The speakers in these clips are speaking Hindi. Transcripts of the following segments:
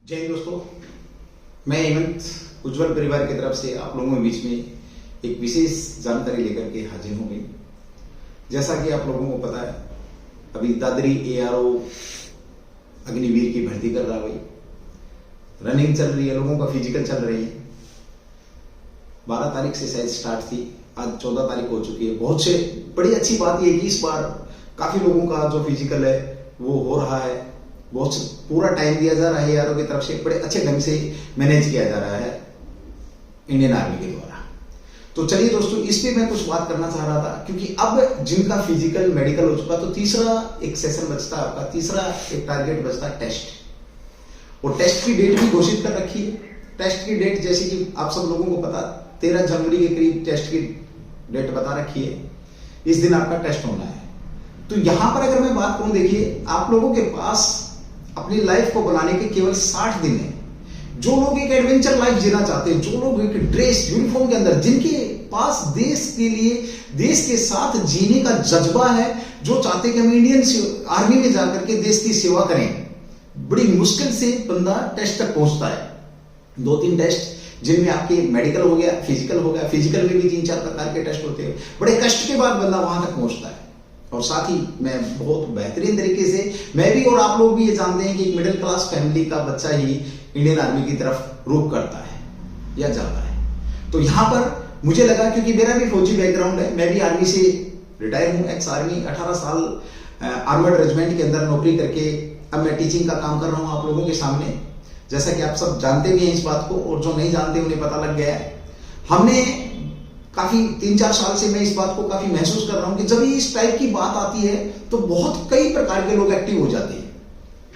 जय हिंद दोस्तों, मैं हेमंत उज्जवल परिवार की तरफ से आप लोगों के बीच में एक विशेष जानकारी लेकर के हाजिर हूँ। जैसा कि आप लोगों को पता है, अभी दादरी ARO अग्निवीर की भर्ती कर रहा है, रनिंग चल रही है, लोगों का फिजिकल चल रही है। 12 तारीख से शायद स्टार्ट थी, आज 14 तारीख हो चुकी है। बहुत से बड़ी अच्छी बात यह कि इस बार काफी लोगों का जो फिजिकल है वो हो रहा है। बहुत पूरा टाइम दिया जा रहा है ARO की तरफ से, बड़े अच्छे ढंग से मैनेज किया जा रहा है इंडियन आर्मी के द्वारा। तो चलिए दोस्तों, इस पे मैं कुछ बात करना चाह रहा था, क्योंकि अब जिनका फिजिकल मेडिकल हो चुका तो तीसरा एक सेशन बचता है, आपका तीसरा एक टारगेट बचता है टेस्ट। और टेस्ट की डेट भी घोषित कर रखी है। टेस्ट की डेट जैसे कि आप सब लोगों को पता 13 जनवरी के करीब टेस्ट की डेट बता रखी है। इस दिन आपका टेस्ट होना है। तो यहां पर अगर मैं बात करूं, देखिए आप लोगों के पास अपनी लाइफ को बनाने के केवल 60 दिन है। जो लोग एक एडवेंचर लाइफ जीना चाहते हैं, जो लोग एक ड्रेस यूनिफॉर्म के अंदर, जिनके पास देश के लिए, देश के साथ जीने का जज्बा है, जो चाहते हैं कि हम इंडियन आर्मी में जाकर के देश की सेवा करें, बड़ी मुश्किल से बंदा टेस्ट तक पहुंचता है। 2-3 टेस्ट जिनमें आपके मेडिकल हो गया, फिजिकल हो गया, फिजिकल में भी 3-4 प्रकार के टेस्ट होते हैं। बड़े कष्ट के बाद बंदा वहां तक पहुंचता है। और साथ ही मैं बहुत बेहतरीन तरीके से, मैं भी और आप लोग भी ये जानते हैं कि एक मिडिल क्लास फैमिली का बच्चा ही इंडियन आर्मी की तरफ रुख करता है या जाता है। तो यहां पर मुझे लगा, क्योंकि मेरा भी फौजी बैकग्राउंड है, मैं भी आर्मी से रिटायर हूं, एक्स आर्मी, 18 साल आर्मर्ड रेजिमेंट के अंदर नौकरी करके अब मैं टीचिंग का काम कर रहा हूं आप लोगों के सामने। जैसा कि आप सब जानते भी हैं इस बात को, और जो नहीं जानते उन्हें पता लग गया है। हमने काफी 3-4 साल से मैं इस बात को काफी महसूस कर रहा हूं कि जब इस टाइप की बात आती है तो बहुत कई प्रकार के लोग एक्टिव हो जाते हैं।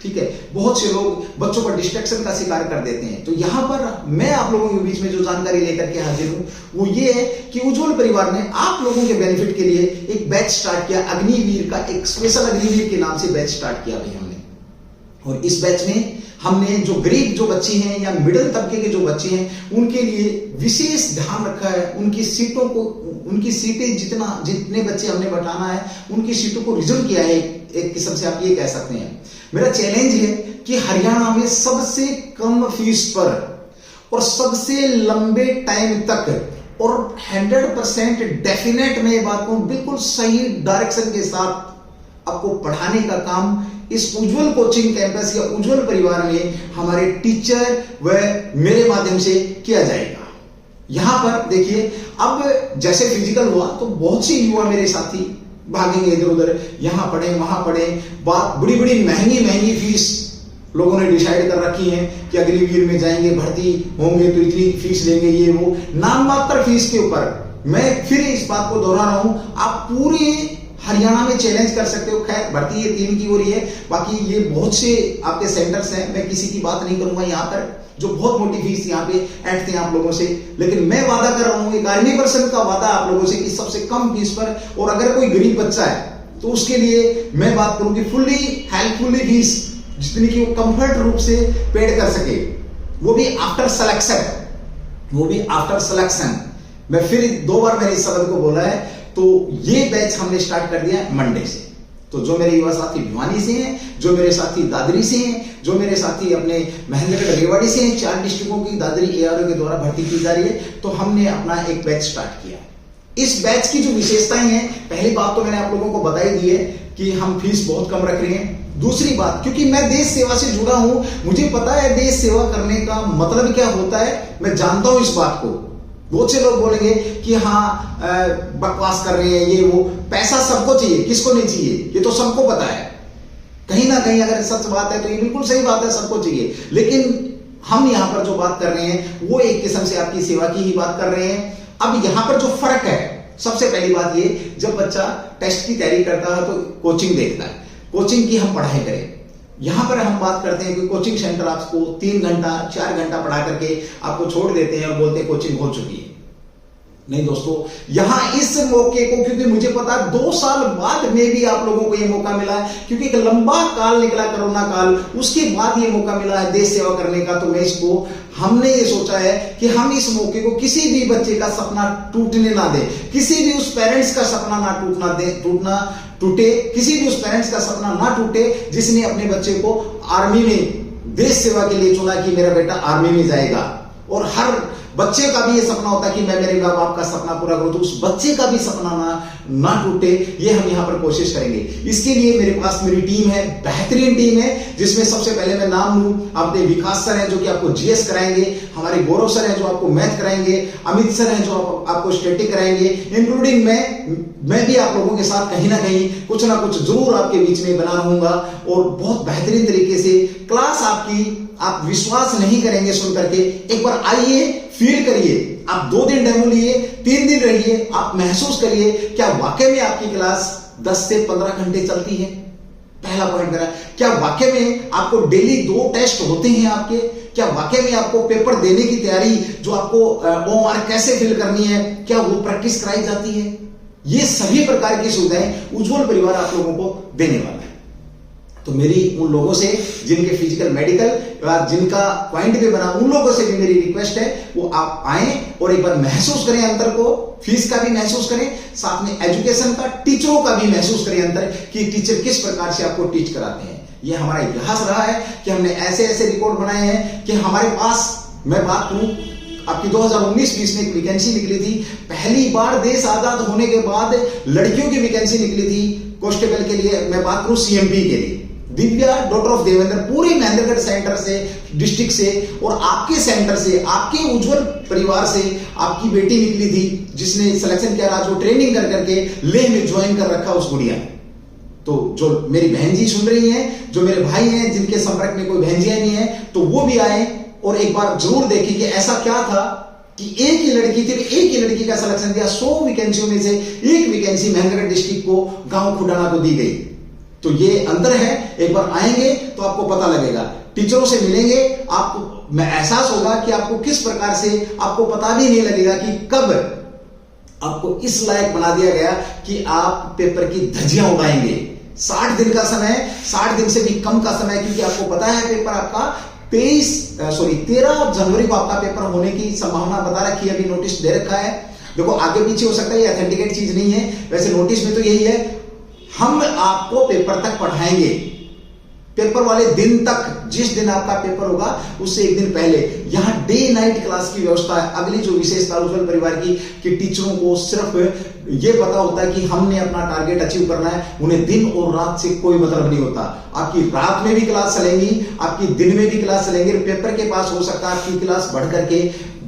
ठीक है, बहुत से लोग बच्चों पर डिस्ट्रैक्शन का शिकार कर देते हैं। तो यहां पर मैं आप लोगों के बीच में जो जानकारी लेकर के हाजिर हूं वो ये है कि उज्जवल परिवार ने आप लोगों के बेनिफिट के लिए एक बैच स्टार्ट किया, अग्निवीर का, एक स्पेशल अग्निवीर के नाम से बैच स्टार्ट किया भाई हमने। और इस बैच में हमने जो गरीब जो बच्चे हैं या मिडिल तबके के जो बच्चे हैं उनके लिए विशेष ध्यान रखा है। उनकी सीटों को, उनकी सीटें जितने बच्चे हमने बैठाना है उनकी सीटों को रिजर्व किया है। एक किस्म से आप ये कह सकते हैं। मेरा चैलेंज है कि हरियाणा में सबसे कम फीस पर और सबसे लंबे टाइम तक और 100% डेफिनेट, मैं ये बात कहूं बिल्कुल सही डायरेक्शन के साथ आपको पढ़ाने का काम इस उज्जवल कोचिंग कैंपस या उज्जवल परिवार में हमारे टीचर व मेरे माध्यम से किया जाएगा। यहां पर देखिए, अब जैसे फिजिकल हुआ तो बहुत से युवा मेरे साथी भागेंगे इधर उधर, यहां पढ़े वहां पढ़े, बात बड़ी बड़ी महंगी फीस लोगों ने डिसाइड कर रखी है कि अग्निवीर में जाएंगे, भर्ती होंगे तो इतनी फीस लेंगे, ये वो नाम मात्र फीस के ऊपर। मैं फिर इस बात को दोहरा रहा हूं, आप पूरे हरियाणा में चैलेंज कर सकते हो। खैर भर्ती ये 3 की हो रही है, बाकी ये बहुत से आपके सेंटर्स हैं, मैं किसी की बात नहीं करूंगा यहाँ पर, जो बहुत मोटी फीस यहाँ पे ऐंठते हैं आप लोगों से। लेकिन मैं वादा कर रहा हूं, एक आर्मी पर्सन का वादा आप लोगों से कि सबसे कम फीस पर, और अगर कोई गरीब बच्चा है तो उसके लिए मैं बात करूं कि फुल्ली हेल्पफुल्ली फीस जितनी की वो कंफर्ट रूप से पेड कर सके, वो भी आफ्टर सिलेक्शन। मैं फिर 2 बार मैंने इस शब्द को बोला है। तो ये बैच हमने स्टार्ट कर दिया मंडे से। तो जो मेरे युवा साथी भिवानी से हैं, जो मेरे साथी दादरी से हैं, जो मेरे साथी अपने महेंद्रगढ़ रेवाड़ी से हैं, 4 डिस्ट्रिक्टों की दादरी ARO के द्वारा भर्ती की जा रही है, तो हमने अपना एक बैच स्टार्ट किया। इस बैच की जो विशेषताएं हैं, पहली बात तो मैंने आप लोगों को बताई दी है कि हम फीस बहुत कम रख रहे हैं। दूसरी बात, क्योंकि मैं देश सेवा से जुड़ा हूं, मुझे पता है देश सेवा करने का मतलब क्या होता है, मैं जानता हूं इस बात को। बहुत से लोग बोलेंगे कि हाँ बकवास कर रहे हैं, ये वो। पैसा सबको चाहिए, किसको नहीं चाहिए, ये तो सबको पता है। कहीं ना कहीं अगर सच बात है तो ये बिल्कुल सही बात है, सबको चाहिए। लेकिन हम यहां पर जो बात कर रहे हैं वो एक किस्म से आपकी सेवा की ही बात कर रहे हैं। अब यहां पर जो फर्क है, सबसे पहली बात ये, जब बच्चा टेस्ट की तैयारी करता है तो कोचिंग देखता है, कोचिंग की हम पढ़ाई करें। यहां पर हम बात करते हैं कि कोचिंग सेंटर आपको 3 घंटा 4 घंटा पढ़ा करके आपको छोड़ देते हैं और बोलते हैं कोचिंग हो चुकी है। नहीं दोस्तों, यहां इस मौके को, क्योंकि मुझे पता है 2 साल बाद में भी आप लोगों को यह मौका मिला है, क्योंकि एक लंबा काल निकला कोरोना काल, उसके बाद ये मौका मिला है देश सेवा करने का। तो मैं इसको, हमने ये सोचा है कि हम इस मौके को किसी भी बच्चे का सपना टूटने ना दे, किसी भी उस पेरेंट्स का सपना ना टूटे, किसी भी उस पेरेंट्स का सपना ना टूटे जिसने अपने बच्चे को आर्मी में देश सेवा के लिए चुना कि मेरा बेटा आर्मी में जाएगा, और हर बच्चे का भी ये सपना होता है कि मैं मेरे माँ बाप का सपना पूरा करूं, तो उस बच्चे का भी सपना ना टूटे, ये हम यहाँ पर कोशिश करेंगे। इसके लिए मेरे पास मेरी टीम है, बेहतरीन टीम है, जिसमें सबसे पहले मैं नाम लूं, अपने विकास सर हैं जो कि आपको जीएस कराएंगे, हमारे गौरव सर हैं जो आपको मैथ कराएंगे, अमित सर हैं जो आपको स्टैटिक कराएंगे, इंक्लूडिंग मैं भी आप लोगों के साथ कहीं ना कहीं कुछ ना कुछ जरूर आपके बीच में बना रहूंगा, और बहुत बेहतरीन तरीके से क्लास आपकी, आप विश्वास नहीं करेंगे सुन करके, एक बार आइए, फील करिए, आप 2 दिन डेमो लिए, 3 दिन रहिए, आप महसूस करिए क्या वाकई में आपकी क्लास 10 से 15 घंटे चलती है। पहला पॉइंट मेरा, क्या वाकई में आपको डेली 2 टेस्ट होते हैं आपके, क्या वाकई में आपको पेपर देने की तैयारी जो आपको ओएमआर कैसे फिल करनी है, क्या वो प्रैक्टिस कराई जाती है। ये सभी प्रकार की सुविधाएं उज्जवल परिवार आप लोगों को देने वाला है। तो मेरी उन लोगों से जिनके फिजिकल मेडिकल या जिनका पॉइंट पे बना, उन लोगों से भी मेरी रिक्वेस्ट है वो आप आए और एक बार महसूस करें अंतर को, फीस का भी महसूस करें, साथ में एजुकेशन का, टीचरों का भी महसूस करें अंतर कि टीचर किस प्रकार से आपको टीच कराते हैं। ये हमारा इतिहास रहा है कि हमने ऐसे ऐसे रिकॉर्ड बनाए हैं कि हमारे पास, मैं बात करूं आपकी 2019-20 में एक वैकेंसी निकली थी, पहली बार देश आजाद होने के बाद लड़कियों की वैकेंसी निकली थी कांस्टेबल के लिए, मैं बात करूं सीएमपी के लिए, दिव्या डॉटर ऑफ देवेंद्र, पूरे महेंद्रगढ़ सेंटर से, डिस्ट्रिक्ट से और आपके सेंटर से, आपके उज्जवल परिवार से आपकी बेटी निकली थी जिसने सिलेक्शन किया, आज वो ट्रेनिंग कर करके लेह में ज्वाइन कर रखा उस गुड़िया ने। तो जो मेरी बहन जी सुन रही हैं, जो मेरे भाई हैं जिनके संपर्क में कोई बहनजियां नहीं है, तो वो भी आए और एक बार जरूर देखें कि ऐसा क्या था कि एक ही लड़की थी, एक ही लड़की का सिलेक्शन दिया, 100 वैकेंसियों में से एक वैकेंसी महेंद्रगढ़ डिस्ट्रिक्ट को, गांव खुडाना को दी गई। तो ये अंतर है, एक बार आएंगे तो आपको पता लगेगा, टीचरों से मिलेंगे, आपको में एहसास होगा कि आपको किस प्रकार से, आपको पता भी नहीं लगेगा कि कब आपको इस लायक बना दिया गया कि आप पेपर की धज्जियां उड़ाएंगे। 60 दिन का समय, 60 दिन से भी कम का समय, क्योंकि आपको पता है पेपर आपका 13 जनवरी को आपका पेपर होने की संभावना बता रखी है, अभी नोटिस दे रखा है। देखो आगे पीछे हो सकता है, ये ऑथेंटिकेट चीज नहीं है, वैसे नोटिस में तो यही है, हम आपको पेपर तक पढ़ाएंगे, पेपर वाले दिन तक, जिस दिन आपका पेपर होगा उससे एक दिन पहले यहां डे नाइट क्लास की व्यवस्था है। अगली जो विशेषता उज्जवल परिवार की कि टीचरों को सिर्फ ये पता होता है कि हमने अपना टारगेट अचीव करना है, उन्हें दिन और रात से कोई मतलब नहीं होता। आपकी रात में भी क्लास चलेंगी, आपकी दिन में भी क्लास चलेंगी, पेपर के पास हो सकता है आपकी क्लास बढ़ करके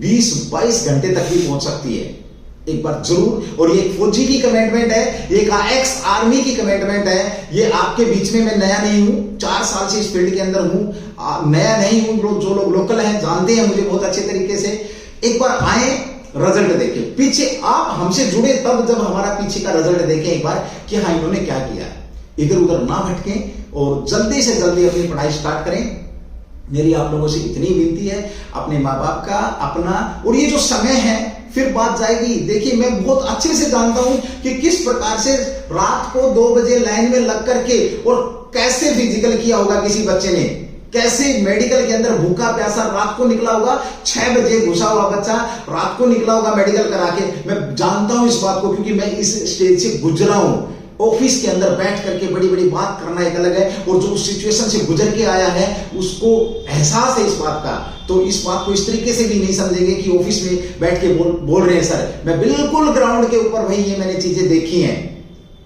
20-22 घंटे तक भी पहुंच सकती है। एक बार जरूर, और ये एक फौजी की कमिटमेंट है, एक एक्स आर्मी की कमिटमेंट है, ये आपके बीच में मैं नया नहीं हूं, 4 साल से इस फील्ड के अंदर हूं, नया नहीं हूं, जो लोग लोकल हैं जानते हैं मुझे बहुत अच्छे तरीके से। एक बार आए, रिजल्ट देखें, पीछे आप हमसे जुड़े तब जब हमारा पीछे का रिजल्ट देखें एक बार कि हाँ इन्होंने क्या किया, इधर उधर ना भटकें और जल्दी से जल्दी अपनी पढ़ाई स्टार्ट करें। मेरी आप लोगों से इतनी विनती है, अपने माँ बाप का, अपना, और ये जो समय है फिर बात जाएगी। देखिए मैं बहुत अच्छे से जानता हूं कि किस प्रकार से रात को 2 बजे लाइन में लग करके और कैसे फिजिकल किया होगा किसी बच्चे ने, कैसे मेडिकल के अंदर भूखा प्यासा रात को निकला होगा, 6 बजे घुसा हुआ बच्चा रात को निकला होगा मेडिकल करा के। मैं जानता हूं इस बात को क्योंकि मैं इस स्टेज से गुजरा हूं। ऑफिस के अंदर बैठ करके बड़ी बड़ी बात करना एक अलग है, और जो उस सिचुएशन से गुजर के आया है उसको एहसास है इस बात का, तो इस बात को इस तरीके से भी नहीं समझेंगे कि ऑफिस में बैठ के बोल रहे हैं सर। मैं बिल्कुल ग्राउंड के ऊपर भाई ये मैंने चीजें देखी हैं,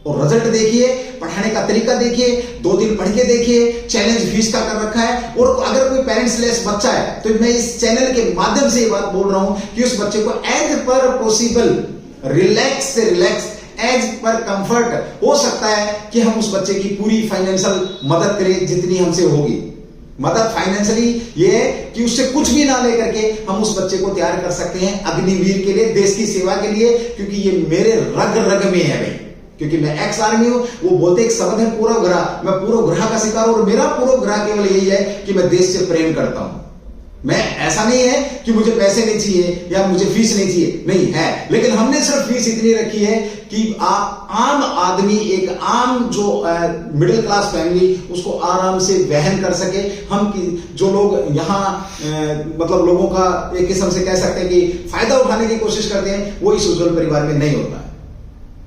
और रिजल्ट देखिए, पढ़ाने का तरीका देखिए, 2 दिन पढ़ के देखिए, चैलेंज फीस का कर रखा है। और अगर कोई पेरेंट्स लेस बच्चा है तो मैं इस चैनल के माध्यम से ये बात बोल रहा हूं कि उस बच्चे को एज पर पॉसिबल रिलैक्स से रिलैक्स, एज पर कंफर्ट हो सकता है कि हम उस बच्चे की पूरी फाइनेंशियल मदद करें जितनी हमसे होगी। मदद फाइनेंशियली ये है कि उससे कुछ भी ना लेकर के हम उस बच्चे को तैयार कर सकते हैं अग्निवीर के लिए, देश की सेवा के लिए, क्योंकि ये मेरे रग रग में है भाई, क्योंकि मैं एक्स आर्मी हूं। वो बोलते एक शब्द है पूर्वग्रह, मैं पूर्वग्रह का शिकार हूं, और मेरा पूर्वग्रह केवल यही है कि मैं देश से प्रेम करता हूं। मैं ऐसा नहीं है कि मुझे पैसे नहीं चाहिए या मुझे फीस नहीं चाहिए, नहीं है, लेकिन हमने सिर्फ फीस इतनी रखी है कि आप आम आदमी, एक आम जो मिडिल क्लास फैमिली उसको आराम से वहन कर सके। हम जो लोग यहाँ मतलब लोगों का एक किस्म से कह सकते हैं कि फायदा उठाने की कोशिश करते हैं, वो इस उज्जवल परिवार में नहीं होता है।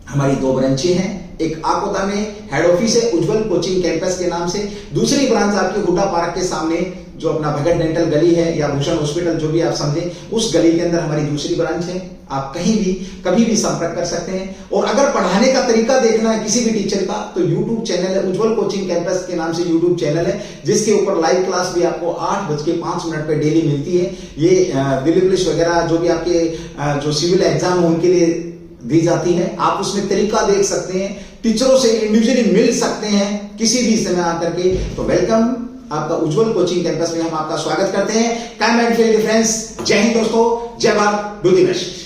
हमारी 2 ब्रांचें हैं, एक आकोटा में हेड ऑफिस है उज्जवल कोचिंग कैंपस के नाम से, दूसरी ब्रांच आपकी हुड्डा पार्क के सामने जो अपना भगत डेंटल गली है या भूषण हॉस्पिटल, जो भी आप समझे, उस गली के अंदर हमारी दूसरी ब्रांच है। आप कहीं भी कभी भी संपर्क कर सकते हैं। और अगर पढ़ाने का तरीका देखना है किसी भी टीचर का, तो यूट्यूब चैनल है, उज्जवल कोचिंग कैंपस के नाम से यूट्यूब चैनल है, जिसके ऊपर लाइव क्लास भी आपको 8:05 पे डेली मिलती है। ये दिल्ली पुलिस वगैरह जो भी आपके जो सिविल एग्जाम हो उनके लिए दी जाती है। आप उसमें तरीका देख सकते हैं, टीचरों से इंडिविजुअली मिल सकते हैं किसी भी समय आकर के। तो वेलकम आपका उज्जवल कोचिंग कैंपस में हम आपका स्वागत करते हैं। काइंड एंड फ्रेंड्स, जय हिंद दोस्तों, जय भारत, डू द बेस्ट।